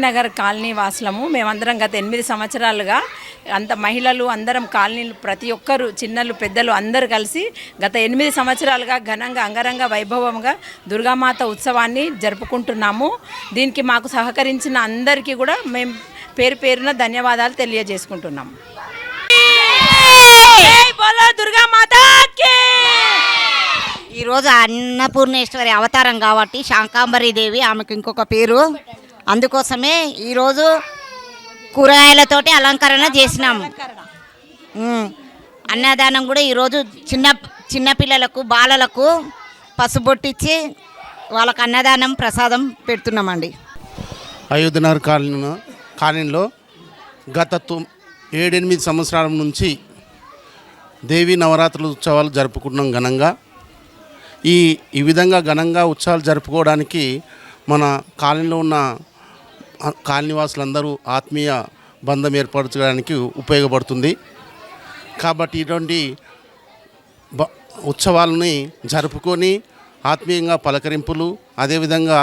Nagar colony వాసులము. మేమందరం గత 8 సంవత్సరాలుగా మహిళలు అందరం కాలనీలు ప్రతి ఒక్కరు చిన్నలు పెద్దలు అందరూ కలిసి గత 8 సంవత్సరాలుగా ఘనంగా అంగరంగ వైభవంగా దుర్గామాత ఉత్సవాన్ని జరుపుకుంటున్నాము. దీనికి మాకు సహకరించిన అందరికీ కూడా మేము పేరు పేరున ధన్యవాదాలు తెలియజేసుకుంటున్నాము. ఈరోజు అన్నపూర్ణేశ్వరి అవతారం కాబట్టి శాంకాంబరీదేవి ఆమెకు ఇంకొక పేరు, అందుకోసమే ఈరోజు కూరగాయలతోటి అలంకరణ చేసినాము. అన్నదానం కూడా ఈరోజు చిన్నపిల్లలకు బాలలకు పసుబొట్టిచ్చి వాళ్ళకు అన్నదానం ప్రసాదం పెడుతున్నామండి. అయోధ్యనగర్ కాలనీలో గత 7-8 సంవత్సరాల నుంచి దేవీ నవరాత్రుల ఉత్సవాలు జరుపుకుంటున్నాం ఘనంగా. ఈ విధంగా ఘనంగా ఉత్సవాలు జరుపుకోవడానికి మన కాలనీలో ఉన్న కాలనీవాసులందరూ ఆత్మీయ బంధం ఏర్పరచడానికి ఉపయోగపడుతుంది. కాబట్టి ఇటువంటి ఉత్సవాలని జరుపుకొని ఆత్మీయంగా పలకరింపులు అదేవిధంగా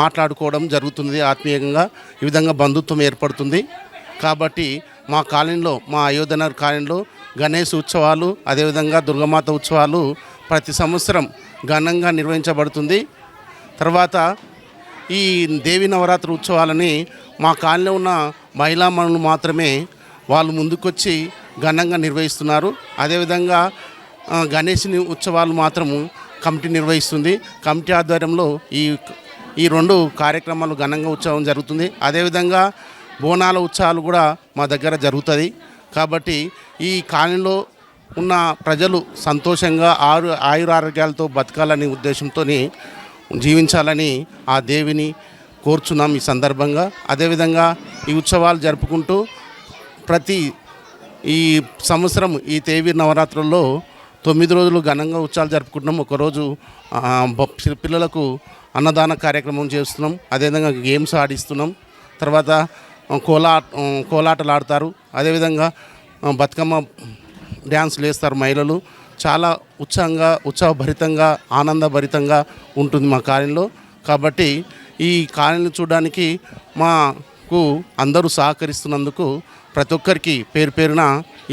మాట్లాడుకోవడం జరుగుతుంది. ఆత్మీయంగా ఈ విధంగా బంధుత్వం ఏర్పడుతుంది. కాబట్టి మా కాలనీలో, మా అయోధ్యనగర్ కాలనీలో గణేష్ ఉత్సవాలు అదేవిధంగా దుర్గామాత ఉత్సవాలు ప్రతి సంవత్సరం ఘనంగా నిర్వహించబడుతుంది. తర్వాత ఈ దేవి నవరాత్రి ఉత్సవాలని మా కాలనీలో ఉన్న మహిళా మనులు మాత్రమే వాళ్ళు ముందుకొచ్చి ఘనంగా నిర్వహిస్తున్నారు. అదేవిధంగా గణేష్ ఉత్సవాలు మాత్రము కమిటీ నిర్వహిస్తుంది. కమిటీ ఆధ్వర్యంలో ఈ 2 కార్యక్రమాలు ఘనంగా ఉత్సవం జరుగుతుంది. అదేవిధంగా బోనాల ఉత్సవాలు కూడా మా దగ్గర జరుగుతుంది. కాబట్టి ఈ కాలనీలో ఉన్న ప్రజలు సంతోషంగా ఆయురారోగ్యాలతో బతకాలనే ఉద్దేశంతో జీవించాలని ఆ దేవిని కోరుచున్నాం ఈ సందర్భంగా. అదేవిధంగా ఈ ఉత్సవాలు జరుపుకుంటూ ప్రతి ఈ సంవత్సరం ఈ దేవి నవరాత్రుల్లో 9 రోజులు ఘనంగా ఉత్సవాలు జరుపుకుంటున్నాం. ఒకరోజు పిల్లలకు అన్నదాన కార్యక్రమం చేస్తున్నాం. అదేవిధంగా గేమ్స్ ఆడిస్తున్నాం. తర్వాత కోలాటలు ఆడతారు. అదేవిధంగా బతుకమ్మ డ్యాన్స్లు వేస్తారు మహిళలు. చాలా ఉత్సవభరితంగా ఆనందభరితంగా ఉంటుంది మా కాలనీలో. కాబట్టి ఈ కాలనీని చూడడానికి మాకు అందరూ సహకరిస్తున్నందుకు ప్రతి ఒక్కరికి పేరు పేరున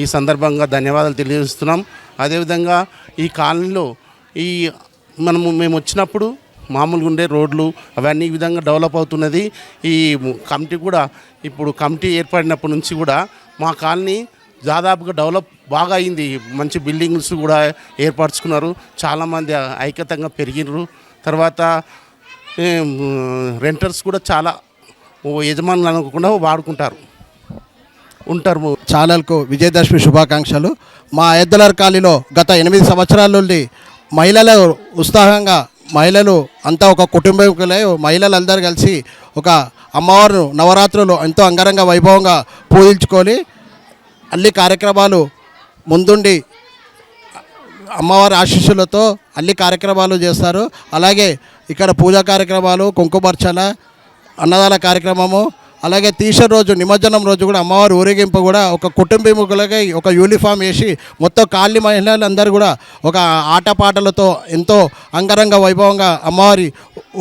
ఈ సందర్భంగా ధన్యవాదాలు తెలియజేస్తున్నాం. అదేవిధంగా ఈ కాలనీలో మేము వచ్చినప్పుడు మామూలుగా ఉండే రోడ్లు అవన్నీ ఈ విధంగా డెవలప్ అవుతున్నది. ఈ కమిటీ కూడా ఇప్పుడు కమిటీ ఏర్పడినప్పటి నుంచి కూడా మా కాలనీ దాదాపుగా డెవలప్ బాగా అయింది. మంచి బిల్డింగ్స్ కూడా ఏర్పరచుకున్నారు. చాలామంది ఐక్యతంగా పెరిగినారు. తర్వాత రెంటర్స్ కూడా చాలా యజమానులు అనుకోకుండా వాడుకుంటారు ఉంటారు. ఛానల్కు విజయదశమి శుభాకాంక్షలు. మా అయోధ్యనగర్ కాలనీలో గత 8 సంవత్సరాల నుండి మహిళలు ఉత్సాహంగా మహిళలు అంతా ఒక కుటుంబీకులై మహిళలందరూ కలిసి ఒక అమ్మవారు నవరాత్రులు ఎంతో అంగరంగ వైభవంగా పూజించుకొని అన్ని కార్యక్రమాలు ముందుండి అమ్మవారి ఆశీస్సులతో అన్ని కార్యక్రమాలు చేస్తారు. అలాగే ఇక్కడ పూజా కార్యక్రమాలు, కుంకుమర్చన, అన్నదాన కార్యక్రమము, అలాగే తీసే రోజు నిమజ్జనం రోజు కూడా అమ్మవారి ఊరేగింపు కూడా ఒక కుటుంబీకులకి ఒక యూనిఫామ్ వేసి మొత్తం కాలనీ మహిళలందరూ కూడా ఒక ఆటపాటలతో ఎంతో అంగరంగ వైభవంగా అమ్మవారి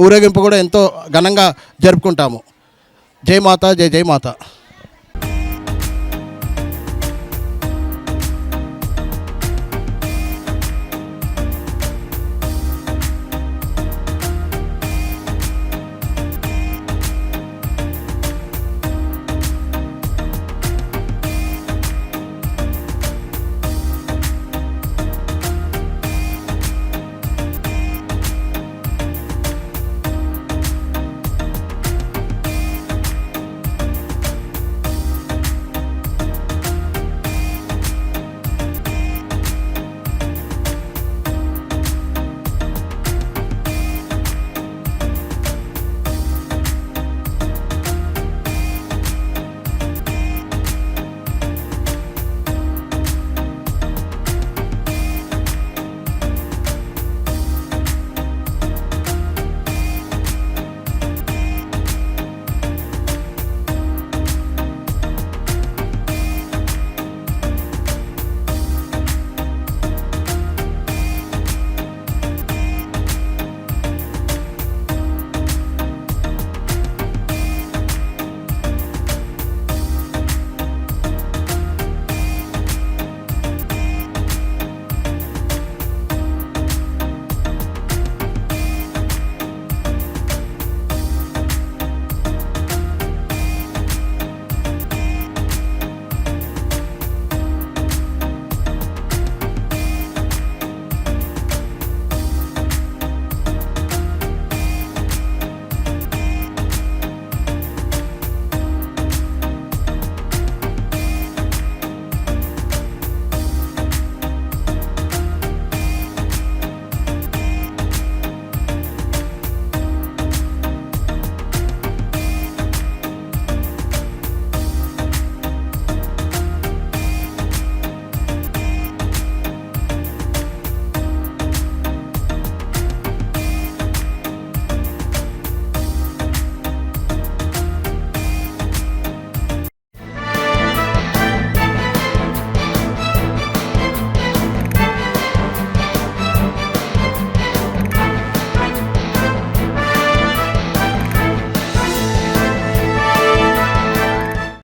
ఊరేగింపు కూడా ఎంతో ఘనంగా జరుపుకుంటాము. జై మాత, జై జై మాత.